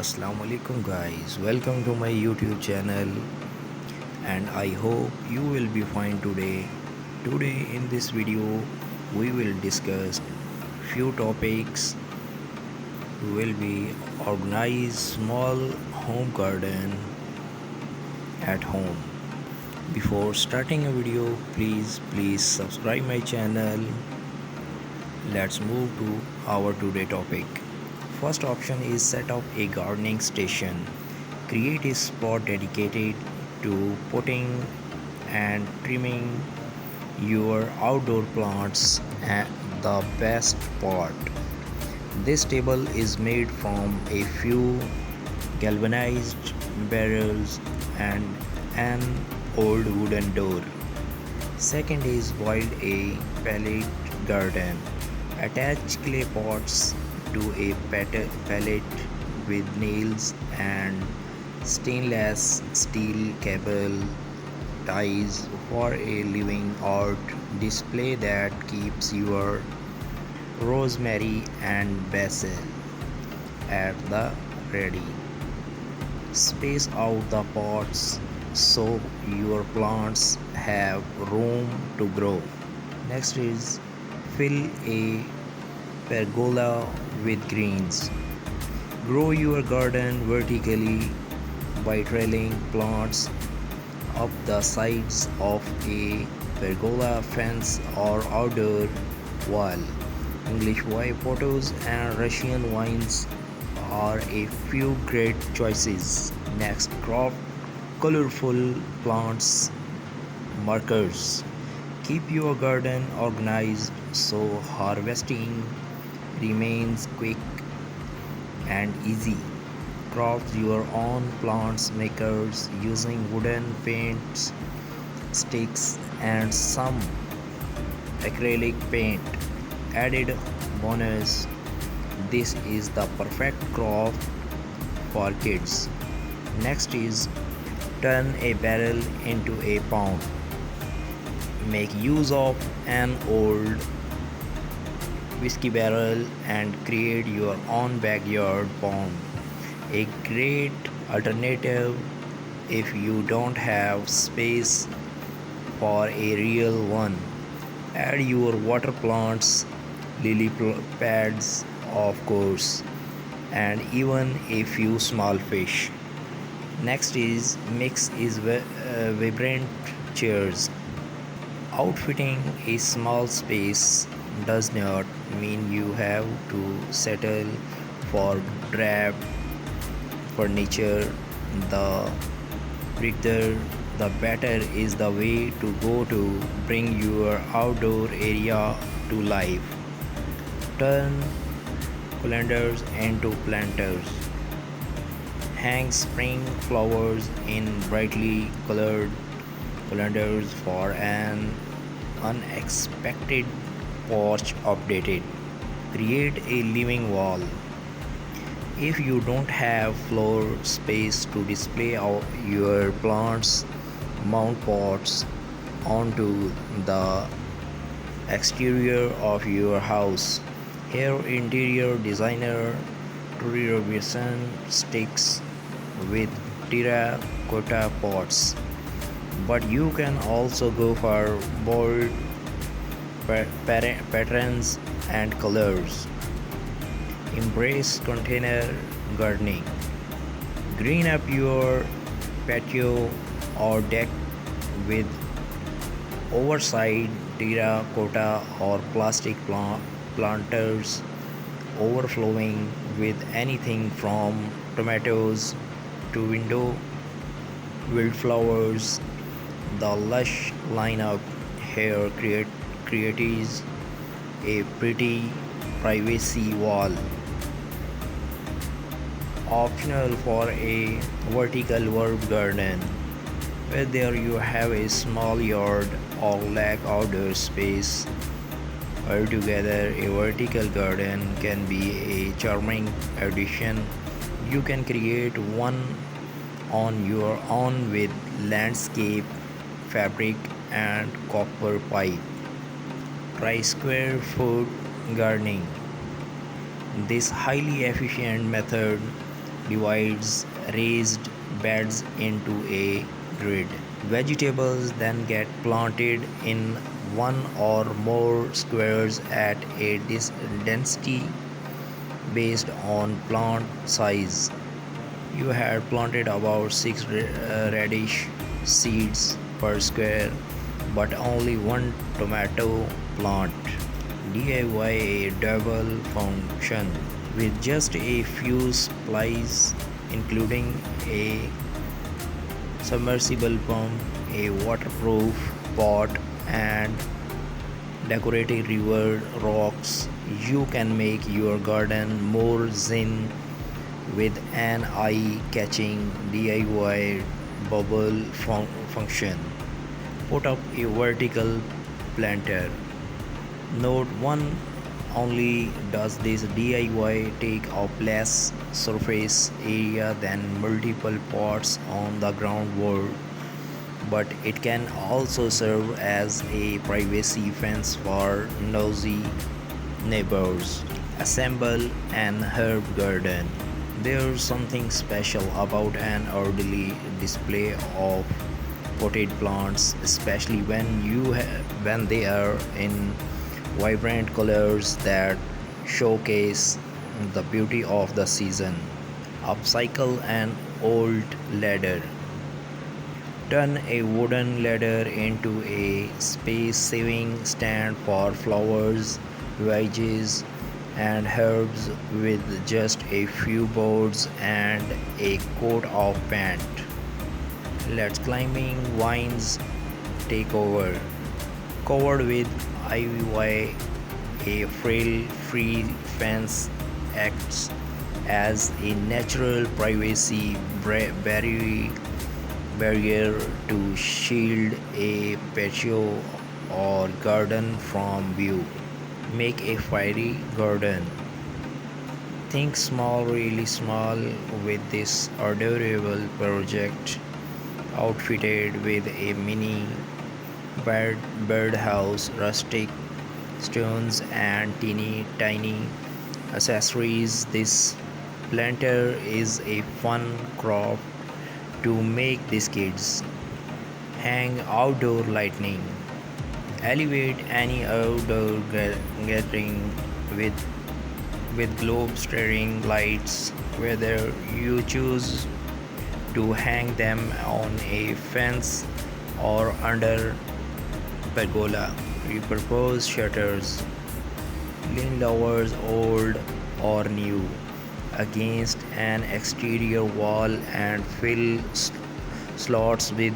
Assalamu alaikum guys, welcome to my YouTube channel and I hope you will be fine today. Today in this video we will discuss few topics. We will be organize small home garden at home. Before starting a video, please subscribe my channel. Let's move to our today topic. First option is set up a gardening station. Create a spot dedicated to potting and trimming your outdoor plants. And the best part, this table is made from a few galvanized barrels and an old wooden door. Second is build a pallet garden. Attach clay pots to a pallet with nails and stainless steel cable ties for a living art display that keeps your rosemary and basil at the ready. Space out the pots so your plants have room to grow. Next is fill a pergola with greens. Grow your garden vertically by trailing plants up the sides of a pergola fence or outdoor wall. English white potatoes and Russian vines are a few great choices. Next, crop colorful plants markers. Keep your garden organized so harvesting remains quick and easy. Craft your own plants makers using wooden paints, sticks, and some acrylic paint. Added bonus, this is the perfect craft for kids. Next is turn a barrel into a pond. Make use of an old whiskey barrel and create your own backyard pond. A great alternative if you don't have space for a real one. Add your water plants, lily pads, of course, and even a few small fish. Next is mix is vibrant chairs. Outfitting a small space does not mean you have to settle for drab furniture. The bigger the better is the way to go to bring your outdoor area to life. Turn colanders into planters. Hang spring flowers in brightly colored colanders for an unexpected porch updated. Create a living wall. If you don't have floor space to display your plants, mount pots onto the exterior of your house. Here, interior designer Trudy Robinson sticks with terracotta pots, but you can also go for bold patterns and colors. Embrace container gardening. Green up your patio or deck with oversized terracotta or plastic planters overflowing with anything from tomatoes to window wildflowers. The lush lineup here creates a pretty privacy wall. Optional for a vertical herb garden. Whether you have a small yard or lack outdoor space, altogether a vertical garden can be a charming addition. You can create one on your own with landscape fabric and copper pipe. Try square foot gardening. This highly efficient method divides raised beds into a grid. Vegetables then get planted in one or more squares at a density based on plant size. You had planted about 6 radish seeds per square, but only one tomato plant. DIY a double function with just a few supplies, including a submersible pump, a waterproof pot, and decorative river rocks. You can make your garden more zen with an eye-catching DIY bubble function. Put up a vertical planter. Note 1: only does this DIY take up less surface area than multiple pots on the ground wall, but it can also serve as a privacy fence for nosy neighbors. Assemble an herb garden. There's something special about an orderly display of potted plants, especially when they are in vibrant colors that showcase the beauty of the season. Upcycle an old ladder. Turn a wooden ladder into a space saving stand for flowers, veggies, and herbs with just a few boards and a coat of paint. Let climbing vines take over. Covered with ivy, a frail free fence acts as a natural privacy barrier to shield a patio or garden from view. Make a fiery garden. Think small, really small with this adorable project, outfitted with a mini birdhouse, rustic stones, and teeny tiny accessories. This planter is a fun craft to make these kids. Hang outdoor lighting. Elevate any outdoor gathering with globe staring lights, whether you choose to hang them on a fence or under pergola. Repurpose shutters, lean lowers old or new against an exterior wall and fill slots with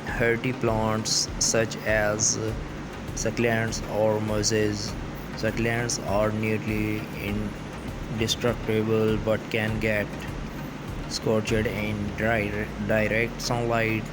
hardy plants such as succulents or mosses. Succulents are nearly indestructible but can get scorched in direct sunlight,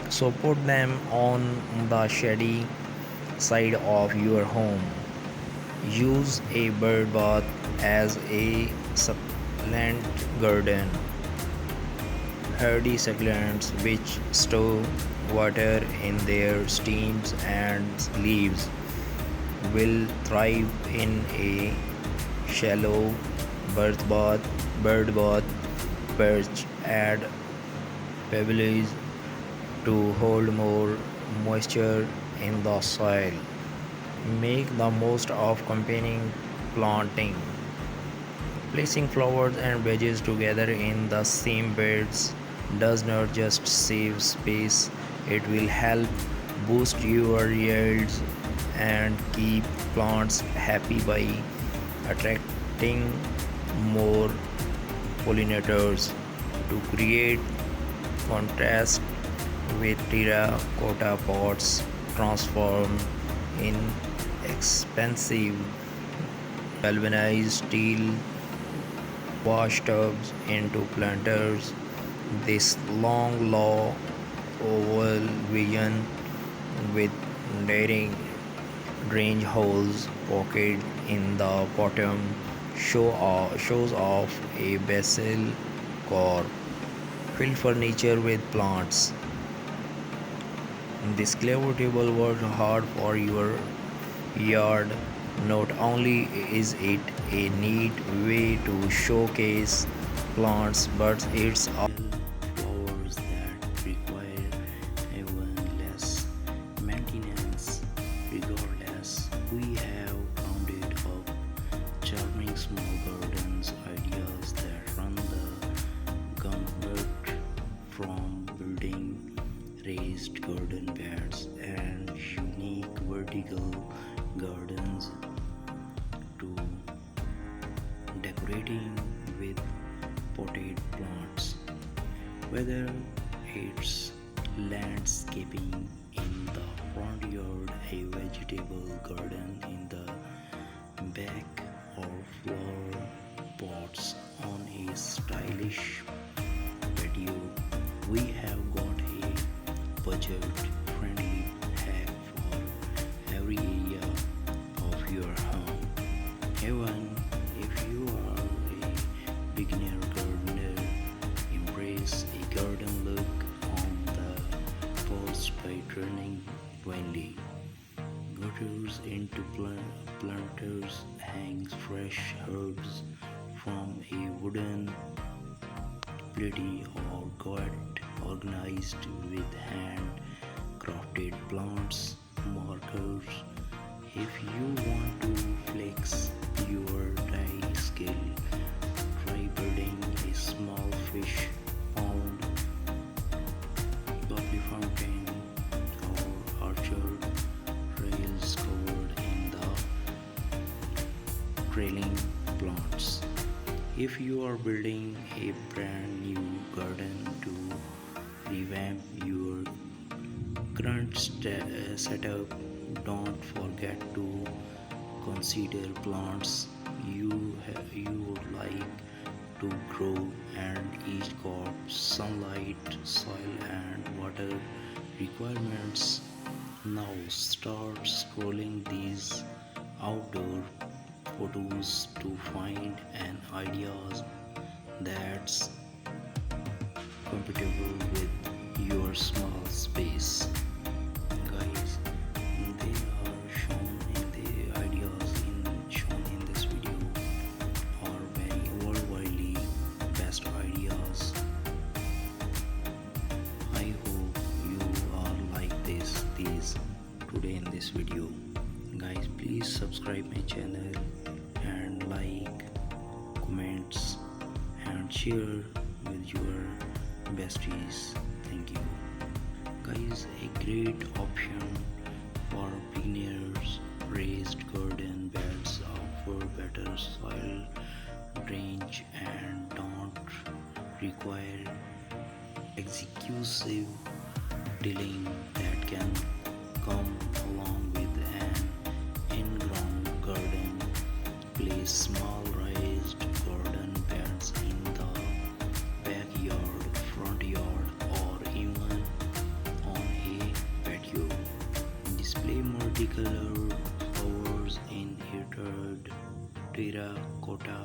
so put them on the shady side of your home. Use a bird bath as a succulent garden. Hardy succulents which store water in their stems and leaves will thrive in a shallow bird bath perch. Add pebbles to hold more moisture in the soil. Make the most of combining planting. Placing flowers and veggies together in the same beds does not just save space, it will help boost your yields and keep plants happy by attracting more pollinators. To create contrast with terracotta pots, transform in expensive galvanized steel wash tubs into planters. This long low oval vision with daring drainage holes pocket in the bottom shows off a basil core. Fill furniture with plants. This clever table works hard for your yard. Not only is it a neat way to showcase plants, but it's flowers that require even less maintenance. Regardless, we have rounded up charming small gardens ideas that run the gambit from building raised garden beds and unique vertical gardens to decorating with potted plants. Whether it's landscaping in the front yard, a vegetable garden in the back, or flower pots on a stylish patio, we have got a budget friendly hack for every area of your home. Even if you are a beginner gardener, embrace a garden look on the first by turning blindly gutters into planters, hangs fresh herbs from a wooden platy, or got organized with hand crafted plants markers. If you want to flex your dye skill, try building a small fish pond, bubbly fountain, or orchard rails covered in the trailing plants. If you are building a brand new garden to revamp your current setup, don't forget to consider plants you would like to grow and each got sunlight, soil and water requirements. Now start scrolling these outdoor photos to find an ideas that's compatible with your small space. Guys, they are shown in the ideas shown in this video are very worldwide best ideas. I hope you are like these today in this video. Guys, please subscribe my channel and like, comments and share with your besties. Thank you. Guys, a great option for beginners. Raised garden beds offer better soil drainage and don't require excessive tilling that can come along with an in-ground garden. Place small raised garden beds in the backyard, front yard, or even on a patio. Display multicolored flowers in heated terracotta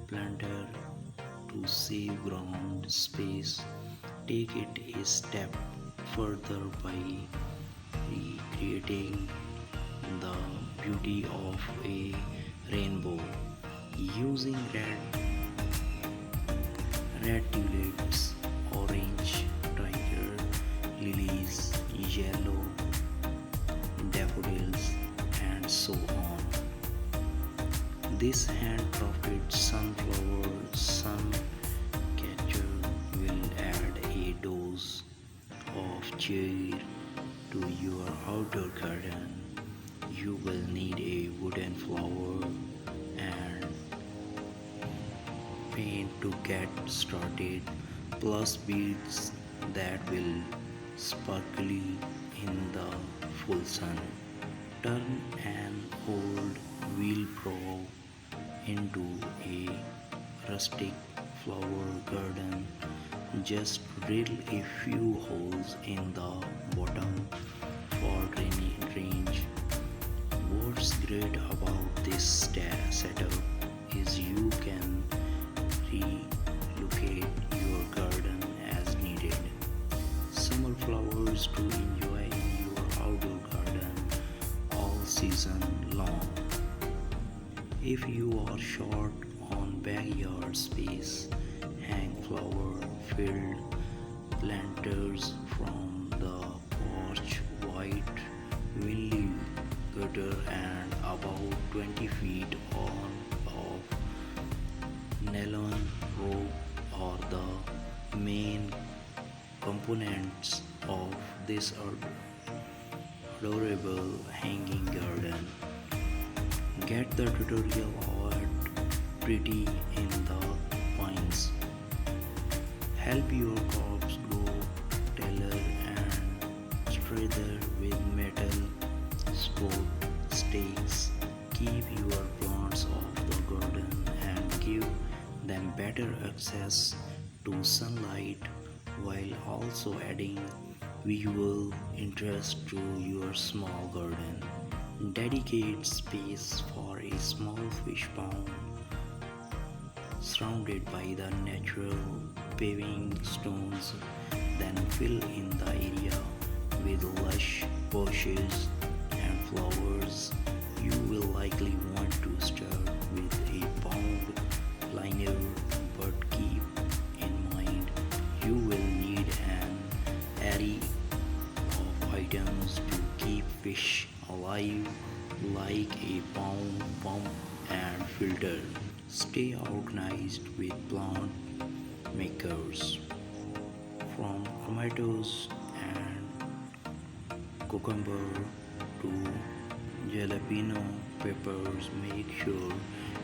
planter to save ground space. Take it a step further by recreating the beauty of a rainbow using red tulips, orange tiger lilies, yellow daffodils, and so on. This handcrafted sunflower sun catcher will add a dose of cheer to your outdoor garden. You will need a wooden flower and paint to get started, plus beads that will sparkle in the full sun. Turn an old wheelbarrow into a rustic flower garden. Just drill a few holes in the bottom for drainage. What's great about this setup is you can relocate your garden as needed. Summer flowers to enjoy in your outdoor garden all season long. If you are short on backyard space, filled planters from the porch, white windy gutter, and about 20 feet on of nylon rope are the main components of this adorable hanging garden. Get the tutorial art pretty in the pines. Help your crops grow taller and straighter with metal support stakes. Keep your plants off the garden and give them better access to sunlight while also adding visual interest to your small garden. Dedicate space for a small fish pond surrounded by the natural paving stones, then fill in the area with lush bushes and flowers. You will likely want to start with a pond liner, but keep in mind you will need an array of items to keep fish alive, like a pond pump and filter. Stay organized with plant makers, from tomatoes and cucumber to jalapeno peppers. Make sure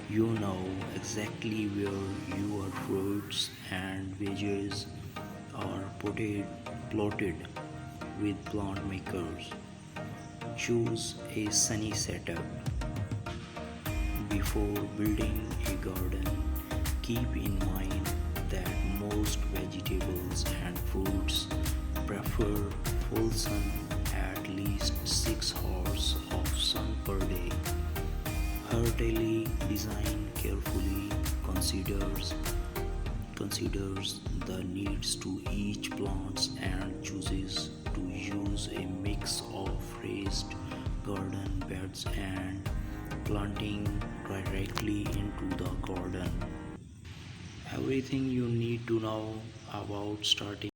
you know exactly where your fruits and veggies are plotted with plant makers. Choose a sunny setup. Before building a garden, keep in mind that most vegetables and fruits prefer full sun, at least 6 hours of sun per day. Heartily design carefully considers the needs to each plant and chooses to use a mix of raised garden beds and planting directly into the garden. Everything you need to know about starting